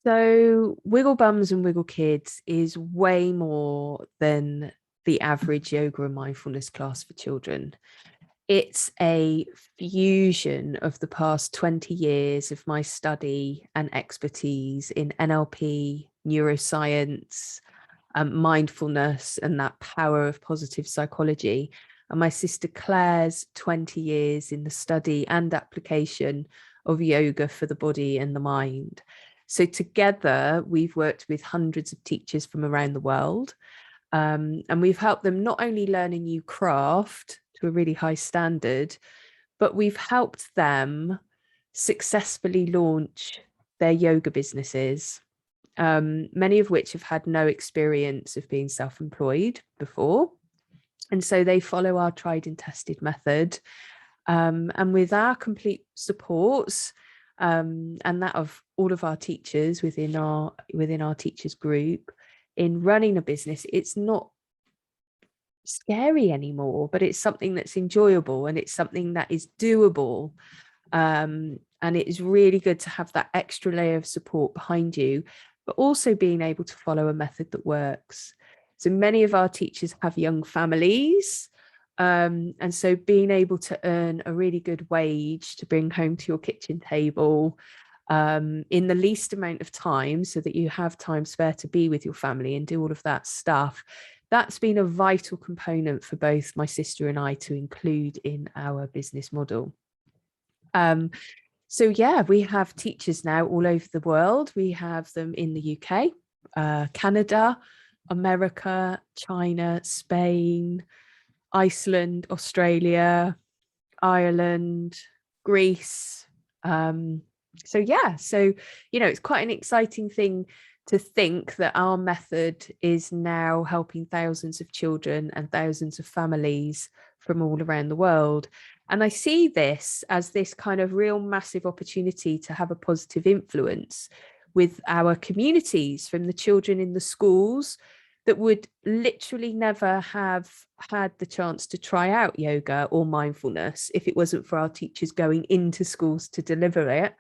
So Wigglebums and Wiggle Kids is way more than the average yoga and mindfulness class for children. It's a fusion of the past 20 years of my study and expertise in NLP, neuroscience, mindfulness, and that power of positive psychology. And my sister Claire's 20 years in the study and application of yoga for the body and the mind. So together, we've worked with hundreds of teachers from around the world. And we've helped them not only learn a new craft to a really high standard, but we've helped them successfully launch their yoga businesses, many of which have had no experience of being self-employed before. And so they follow our tried and tested method. And with our complete supports, and that of all of our teachers within our teachers group, in running a business, it's not scary anymore, but it's something that's enjoyable and it's something that is doable. And it is really good to have that extra layer of support behind you, but also being able to follow a method that works. So many of our teachers have young families. And so being able to earn a really good wage to bring home to your kitchen table in the least amount of time so that you have time spare to be with your family and do all of that stuff. That's been a vital component for both my sister and I to include in our business model. So yeah, we have teachers now all over the world. We have them in the UK, Canada, America, China, Spain, Iceland, Australia, Ireland, Greece. So it's quite an exciting thing to think that our method is now helping thousands of children and thousands of families from all around the world. And I see this as this kind of real massive opportunity to have a positive influence with our communities, from the children in the schools that would literally never have had the chance to try out yoga or mindfulness if it wasn't for our teachers going into schools to deliver it.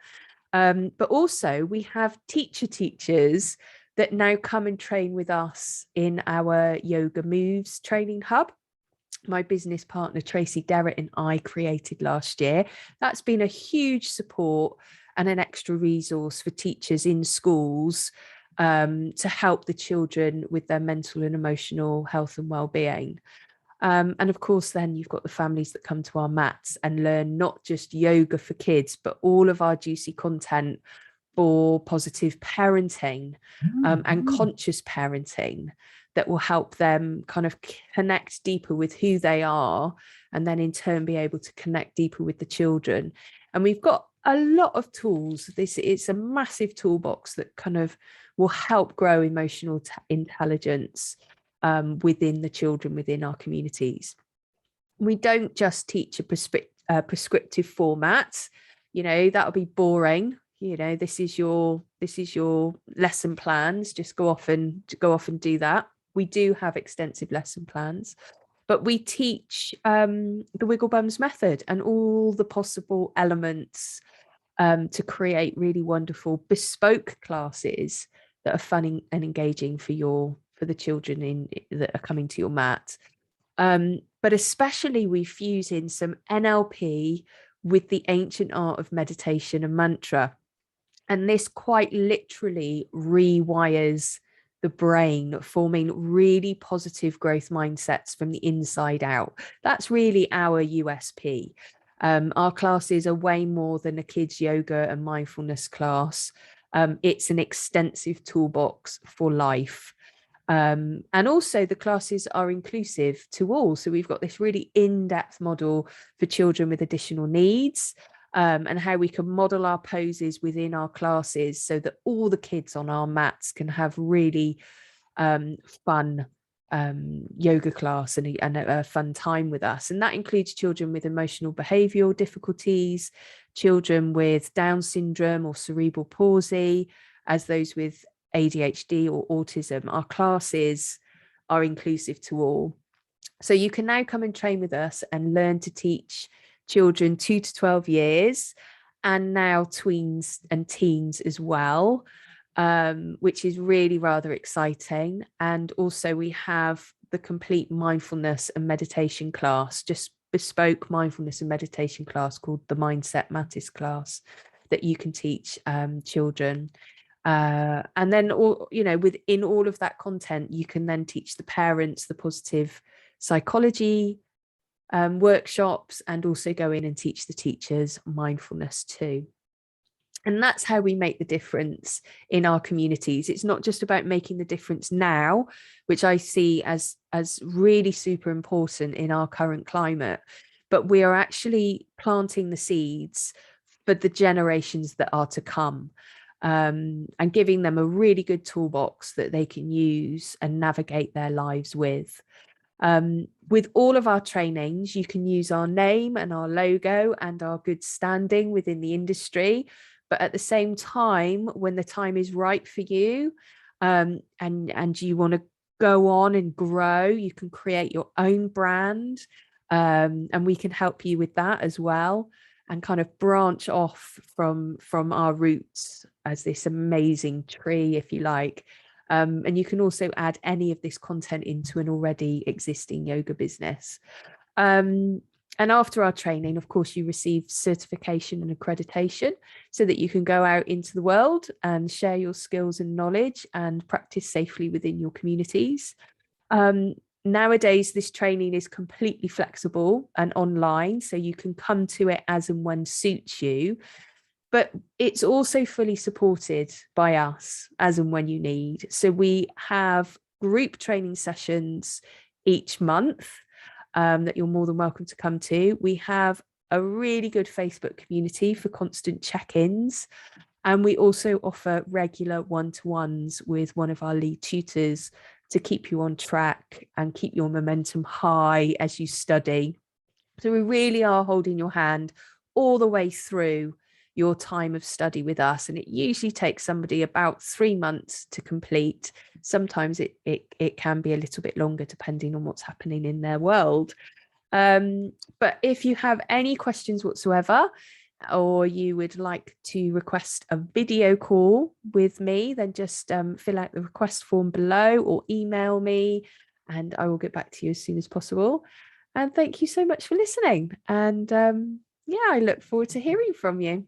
But also we have teachers that now come and train with us in our Yoga Moves training hub. My business partner, Tracy Derrett, and I created last year. That's been a huge support and an extra resource for teachers in schools to help the children with their mental and emotional health and well-being. And of course, then you've got the families that come to our mats and learn not just yoga for kids, but all of our juicy content for positive parenting and conscious parenting that will help them kind of connect deeper with who they are, and then in turn be able to connect deeper with the children. And we've got a lot of tools. It's a massive toolbox that kind of will help grow emotional intelligence within the children within our communities. We don't just teach a prescriptive format. That'll be boring. This is your lesson plans. Just go off and do that. We do have extensive lesson plans, but we teach the Wigglebums method and all the possible elements to create really wonderful bespoke classes that are fun and engaging for the children that are coming to your mat. But especially we fuse in some NLP with the ancient art of meditation and mantra. And this quite literally rewires the brain, forming really positive growth mindsets from the inside out. That's really our USP. Our classes are way more than a kids yoga and mindfulness class. It's an extensive toolbox for life. And also the classes are inclusive to all. So we've got this really in-depth model for children with additional needs, and how we can model our poses within our classes so that all the kids on our mats can have really fun yoga class and a fun time with us. And that includes children with emotional behavioral difficulties, children with Down syndrome or cerebral palsy, as those with ADHD or autism. Our classes are inclusive to all. So you can now come and train with us and learn to teach children 2 to 12 years, and now tweens and teens as well. which is really rather exciting. And also we have the complete mindfulness and meditation class, just bespoke mindfulness and meditation class called the Mindset Matters class that you can teach children. And then within all of that content, you can then teach the parents the positive psychology workshops, and also go in and teach the teachers mindfulness too. And that's how we make the difference in our communities. It's not just about making the difference now, which I see as really super important in our current climate, but we are actually planting the seeds for the generations that are to come, and giving them a really good toolbox that they can use and navigate their lives with. With all of our trainings, you can use our name and our logo and our good standing within the industry. But at the same time, when the time is right for you, and you want to go on and grow, you can create your own brand, and we can help you with that as well, and kind of branch off from our roots as this amazing tree, if you like. And you can also add any of this content into an already existing yoga business. And after our training, of course, you receive certification and accreditation so that you can go out into the world and share your skills and knowledge and practice safely within your communities. Nowadays, this training is completely flexible and online, so you can come to it as and when suits you. But it's also fully supported by us as and when you need. So we have group training sessions each month that you're more than welcome to come to. We have a really good Facebook community for constant check-ins. And we also offer regular one-to-ones with one of our lead tutors to keep you on track and keep your momentum high as you study. So we really are holding your hand all the way through your time of study with us. And it usually takes somebody about 3 months to complete. Sometimes it can be a little bit longer depending on what's happening in their world. But if you have any questions whatsoever, or you would like to request a video call with me, then just fill out the request form below or email me, and I will get back to you as soon as possible. And thank you so much for listening. And yeah, I look forward to hearing from you.